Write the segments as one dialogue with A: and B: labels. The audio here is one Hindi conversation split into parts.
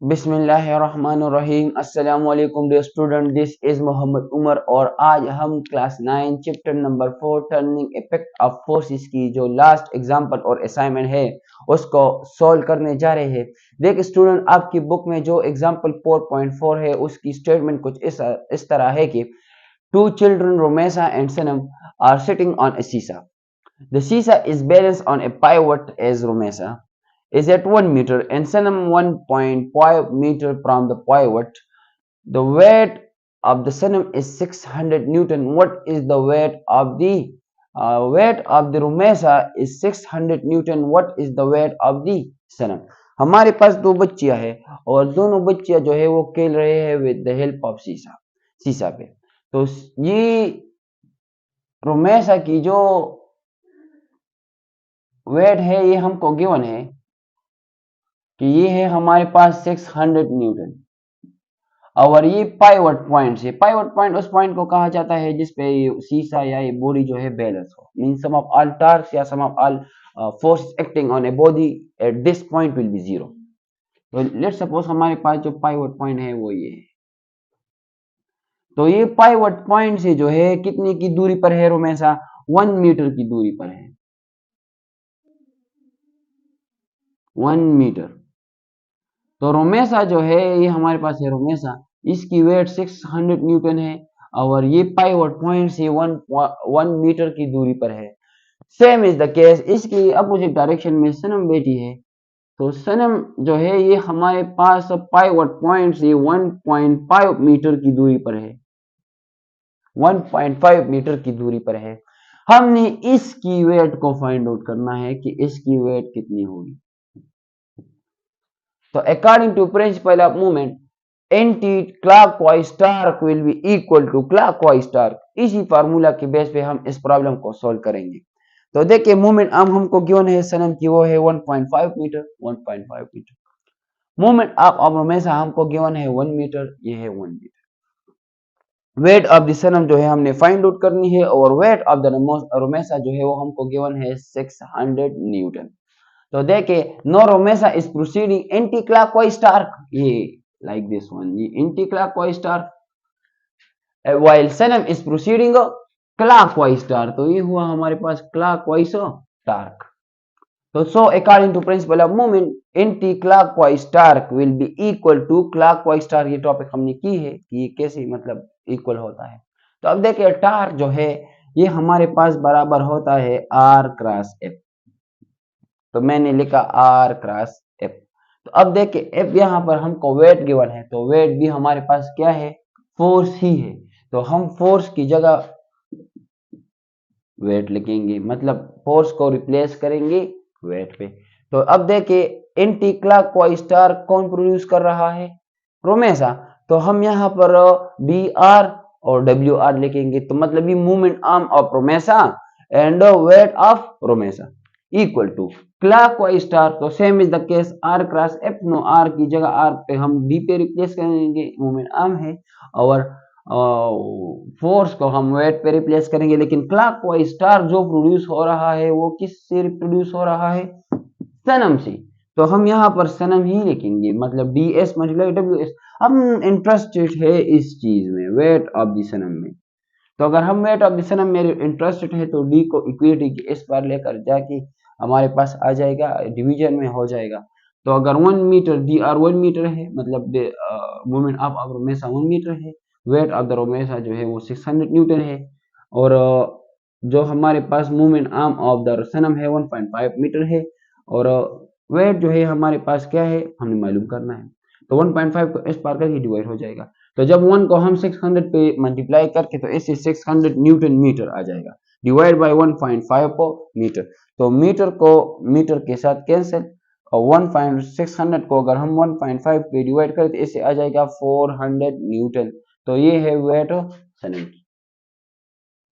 A: बिस्मिल्लाहिर्रहमानिर्रहीम। अस्सलाम वालेकुम dear student, this is Mohammad Umar और आज हम class 9 chapter number 4 turning effect of forces की जो लास्ट एग्जांपल और असाइनमेंट है उसको सॉल्व करने जा रहे हैं। देख स्टूडेंट, आपकी बुक में जो एग्जांपल 4.4 है उसकी स्टेटमेंट कुछ इस तरह है कि two children Romesa and Sanam are sitting on a seesaw. The seesaw is balanced on a pivot as Romesa is at 1 meter and Sanam 1.5 meter from the pivot. The weight of the Sanam is 600 Newton. What is the weight of the Romesa is 600 Newton. What is the weight of the Sanam? हमारे पास दो बच्चियां हैं और दोनों बच्चियां जो है वो खेल रहे हैं विद द हेल्प ऑफ सीसा पे। तो ये रोमेसा की जो वेट है ये हमको गिवन है कि ये है हमारे पास 600 न्यूटन और ये पाइवट पॉइंट है। पाइवट पॉइंट उस पॉइंट को कहा जाता है जिसपे सीसा या ये बॉडी जो है बैलेंस हो, mean sum of all torques या sum of all force acting on a body at this point will be zero. तो लेट्स सपोज हमारे पास जो पाइवट पॉइंट है वो ये है। तो ये पाइवट पॉइंट से जो है कितने की दूरी पर है रोमेसा? 1 मीटर की दूरी पर है, 1 मीटर। तो रोमेसा जो है ये हमारे पास है रोमेसा, इसकी वेट 600 न्यूटन है और ये पाइवट पॉइंट से 1 मीटर की दूरी पर है। सेम इज द केस इसकी अपोजिट डायरेक्शन में सनम बैठी है। तो सनम जो है ये हमारे पास पाइवट पॉइंट से 1.5 मीटर की दूरी पर है, 1.5 मीटर की दूरी पर है। हमने इसकी वेट को फाइंड आउट करना है कि इसकी वेट कितनी होगी। तो according to principle of movement, anti clockwise torque will be equal to clockwise torque. इसी फार्मूला के बेस पे हम इस प्रॉब्लम को सॉल्व करेंगे। तो देखिए मूवमेंट आर्म हमको गिवन है सनम की, वो है 1.5 metre, 1.5 metre. Movement of Romesa हमको गिवन है 1 मीटर, ये है 1 metre. Weight of the Sanam जो है हमने फाइंड आउट करनी है और वेट ऑफ द रोमेसा जो है वो हमको गिवन है 600 न्यूटन। तो देखिए no Romesa is proceeding anti clockwise torque, ये लाइक दिस वन, ये anti clockwise torque while Sanam is proceeding clockwise torque. तो ये हुआ हमारे पास क्लॉकवाइज टार्क। तो so according to principle of movement, anti clockwise torque will be equal to clockwise torque. ये टॉपिक हमने की है कि ये कैसे मतलब इक्वल होता है। तो अब देखिए टार्क जो है ये हमारे पास बराबर होता है R क्रॉस F। तो मैंने लिखा R क्रॉस F। तो अब देखिए F यहाँ पर हमको वेट गिवन है, तो वेट भी हमारे पास क्या है? फोर्स ही है। तो हम फोर्स की जगह वेट लिखेंगे, मतलब फोर्स को रिप्लेस करेंगे वेट पे। तो अब देखिए एंटी क्लॉकवाइज टार्क कौन प्रोड्यूस कर रहा है? रोमेसा। तो हम यहाँ पर BR और WR लिखेंगे। तो मतलब ये मूवमेंट आर्म ऑफ रोमेसा एंड वेट ऑफ रोमेसा इक्वल टू क्लॉकवाइज टार्क। तो same is the case R cross F। No R की जगह R पे हम D पे रिप्लेस करेंगे, मूवमेंट आर्म है, और फोर्स को हम वेट पे रिप्लेस करेंगे। लेकिन क्लॉकवाइज टार्क जो प्रोड्यूस हो रहा है वो किस से प्रोड्यूस हो रहा है? सनम से। तो हम यहाँ पर सनम ही लिखेंगे, मतलब DS मल्टीप्लाई WS। हम इंटरेस्टेड है इस चीज में, वेट ऑफ द सनम में। तो अगर हम वेट ऑफ द सनम में इंटरेस्टेड है तो D को इक्विटी के इस पर लेकर जाके हमारे पास आ जाएगा, डिवीजन में हो जाएगा। तो अगर 1 मीटर DR 1 मीटर है, मतलब मूवमेंट ऑफ रोमेसा 1 मीटर है, वेट ऑफ द रोमेसा जो है वो 600 न्यूटन है, और जो हमारे पास मूवमेंट आर्म ऑफ द सनम है 1.5 मीटर है, और वेट जो है हमारे पास क्या है हमें मालूम करना है। तो 1.5 को इस पार करके डिवाइड हो जाएगा। तो जब 1 को हम 600 पे मल्टीप्लाई करके तो इससे 600 न्यूटन मीटर आ जाएगा, डिवाइड बाय 1.5 मीटर। तो मीटर को मीटर के साथ कैंसिल, और 1.600 को अगर हम 1.5 पे डिवाइड करें तो इससे आ जाएगा 400 न्यूटन। तो ये है वेट सनम की।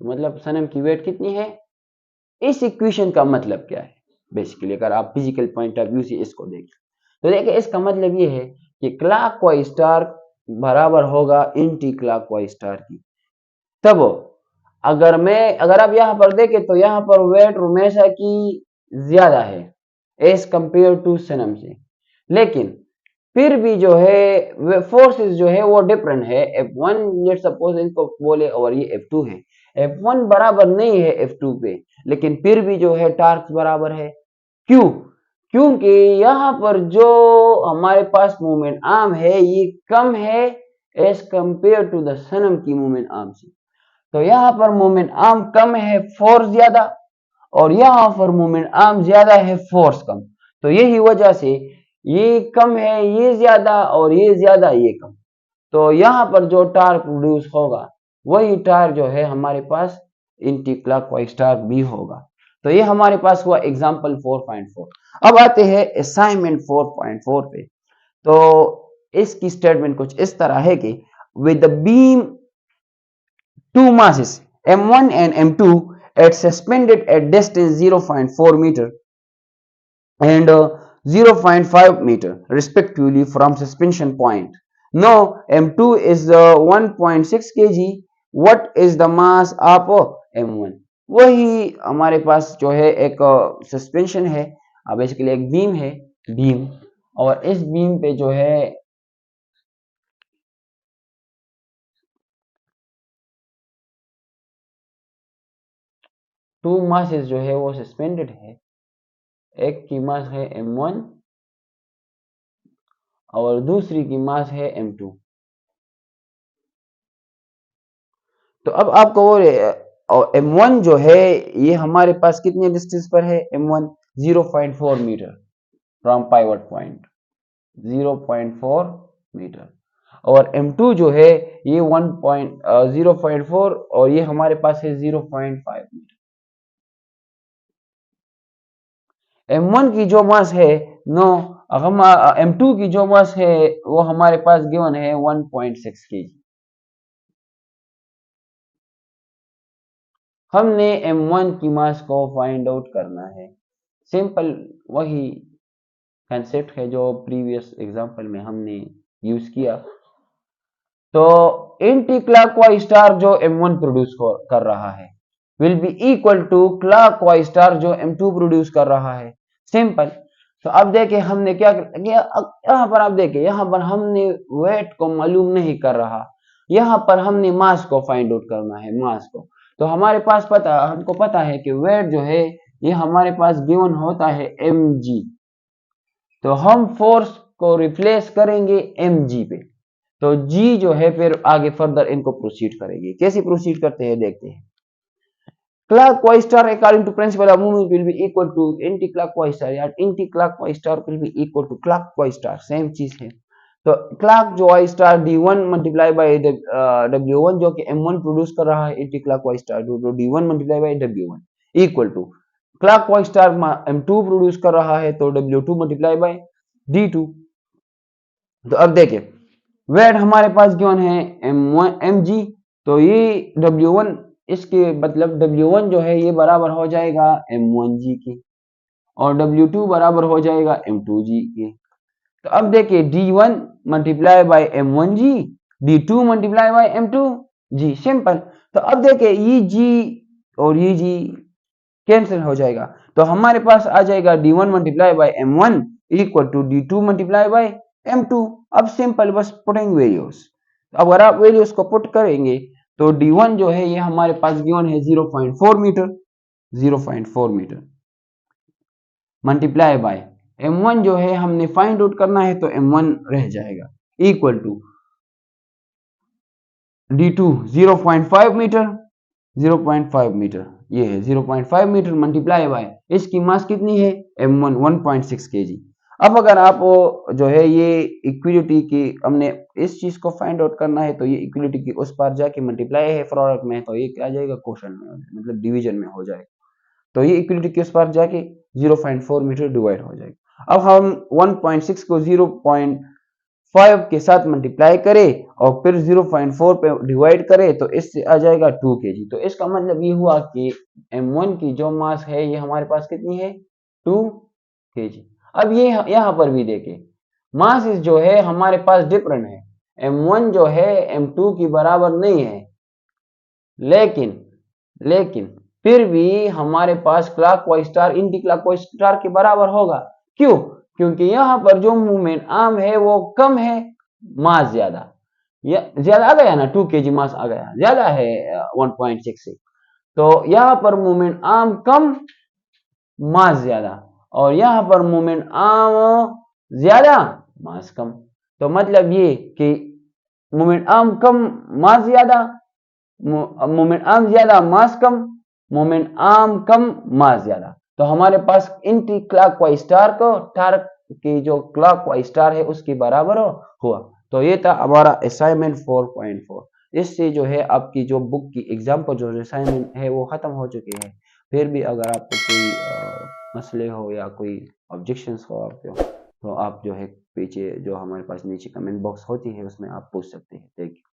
A: तो मतलब सनम की वेट कितनी है? इस इक्वेशन का मतलब क्या है बेसिकली, अगर आप फिजिकल पॉइंट ऑफ व्यू से इसको देखें तो देखिए इसका मतलब ये है कि क्लॉकवाइज टार्क बराबर होगा एंटी क्लॉकवाइज टार्क की। तब अगर आप यहाँ पर देखें तो यहाँ पर वेट रोमेसा की ज्यादा है एज कंपेयर टू सनम से, लेकिन फिर भी जो है फोर्सेस जो है वो डिफरेंट है। F1 लेट सपोज इसको बोले और ये F2 है, F1 बराबर नहीं है F2 पे, लेकिन फिर भी जो है टार्क बराबर है। क्यों? क्योंकि यहाँ पर जो हमारे पास मूवमेंट आर्म है ये कम है एज कंपेयर टू द सनम की मूवमेंट आर्म से। तो यहाँ पर मूवमेंट आर्म कम है, फोर्स ज्यादा, और यहाँ पर मूवमेंट आर्म ज्यादा है, फोर्स कम। तो यही वजह से ये कम है, ये ज्यादा, और ये ज्यादा, ये कम। तो यहाँ पर जो टार्क प्रोड्यूस होगा वही टार्क जो है हमारे पास एंटी क्लॉकवाइज टार्क भी होगा। तो ये हमारे पास हुआ एग्जांपल 4.4। अब आते हैं असाइनमेंट 4.4 पे। तो इसकी स्टेटमेंट कुछ इस तरह है कि with the beam two masses m1 and m2 at suspended at distance 0.4 meter and 0.5 meter respectively from suspension point. Now m2 is 1.6 kg. What is the mass of m1? वही हमारे पास जो है एक सस्पेंशन है, बेसिकली एक बीम है, बीम, और इस बीम पे जो है टू मासेस जो है वो सस्पेंडेड है। एक की मास है m1 और दूसरी की मास है m2। तो अब आपको वो और m1 जो है ये हमारे पास कितने डिस्टेंस पर है? m1 0.4 metre from pivot point, 0.4 metre, और m2 जो है ये 0.4 और ये हमारे पास है 0.5 मीटर। m1 की जो मास है हम m2 की जो मास है वो हमारे पास गिवन है 1.6 kg। हमने m1 की मास को फाइंड आउट करना है। सिंपल वही कंसेप्ट है जो प्रीवियस एग्जांपल में हमने यूज किया। तो एंटी क्लॉकवाइज स्टार जो m1 प्रोड्यूस कर रहा है will be equal to clockwise star जो m2 प्रोड्यूस कर रहा है। सिंपल। तो अब देखिए हमने क्या किया, यहाँ पर आप देखिए, यहाँ पर हमने वेट को मालूम नहीं कर रहा, यहाँ पर हमने मास को फाइंड आउट करना है, मास को। तो हमारे पास हमको पता है कि वेट जो है ये हमारे पास गिवन होता है mg। तो हम फोर्स को रिप्लेस करेंगे mg पे। तो g जो है फिर आगे फर्दर इनको प्रोसीड करेंगे। कैसे प्रोसीड करते हैं देखते हैं। Clockwise star according to principle of movement will be equal to anti-clockwise star, या anti-clockwise star will be equal to clockwise star, same चीज है। तो clockwise star d1 multiply by w1 जो कि m1 प्रोड्यूस कर रहा है, एंटी क्लॉकवाइज स्टार जो d1 multiply by w1 equal to clockwise star m2 produce कर रहा है तो w2 मल्टीप्लाई बाय d2। तो अब देखिए वेट हमारे पास गिवन है mg, तो ये w1 इसके मतलब W1 जो है ये बराबर हो जाएगा M1G के और W2 बराबर हो जाएगा M2G के। तो अब देखिए D1 multiply bye M1G, D2 multiply bye M2G, simple. तो अब देखिए ये G और ये G कैंसिल हो जाएगा, तो हमारे पास आ जाएगा D1 multiply by M1 equal to D2 multiply by M2। अब सिंपल बस पुटिंग वैल्यूज, अगर आप वैल्यूज को पुट करेंगे तो D1 जो है ये हमारे पास गिवन है 0.4 metre, 0.4 metre multiply by M1 जो है हमने फाइंड आउट करना है तो M1 रह जाएगा equal to D2 0.5 metre, 0.5 metre ये है 0.5 मीटर मल्टीप्लाई बाय इसकी मास कितनी है M1 1.6 kg। अब अगर आप जो है ये इक्विलिटी की हमने इस चीज को फाइंड आउट करना है तो ये इक्विलिटी की उस पार जाके मल्टीप्लाई है प्रोडक्ट में, तो ये क्या जाएगा क्वोशंट में, मतलब डिवीजन में हो जाएगा। तो ये इक्विलिटी के उस पार जाके 0.4 मीटर डिवाइड हो जाएगा। अब हम 1.6 को 0.5 के साथ मल्टीप्लाई करें और फिर 0.4 पे डिवाइड करें तो इससे आ जाएगा 2 kg। तो इसका मतलब ये हुआ कि M1 की जो मास है ये हमारे पास कितनी है 2 kg। अब ये यहाँ पर भी देखें मास जो है हमारे पास डिफरेंट है, M1 जो है M2 की बराबर नहीं है, लेकिन फिर भी हमारे पास clockwise star anti clockwise star के बराबर होगा। क्यों? क्योंकि यहाँ पर जो मूवमेंट आर्म है वो कम है, मास ज्यादा, ज्यादा आ गया ना, 2 kg मास आ गया, ज्यादा है 1.66। तो यहाँ पर मूवमेंट आर्म कम, मास ज्यादा, और यहाँ पर मूवमेंट आर्म ज्यादा, मास कम। तो मतलब ये कि मूवमेंट आर्म कम, मास ज्यादा, मोमेंट आर्म ज्यादा, मास कम, मोमेंट आर्म कम, मास ज्यादा। तो हमारे पास एंटी क्लॉकवाइज स्टार को टार्क की जो क्लॉकवाइज स्टार है उसके बराबर हुआ। तो ये था हमारा असाइनमेंट 4.4। इससे जो है आपकी जो बुक की एग्जाम पर जो असाइनमेंट है वो खत्म हो चुकी है। फिर भी अगर आपको कोई मसले हो या कोई ऑब्जेक्शंस हो आपके, तो आप जो है पीछे जो हमारे पास नीचे कमेंट बॉक्स होती है उसमें आप पूछ सकते हैं। Thank you.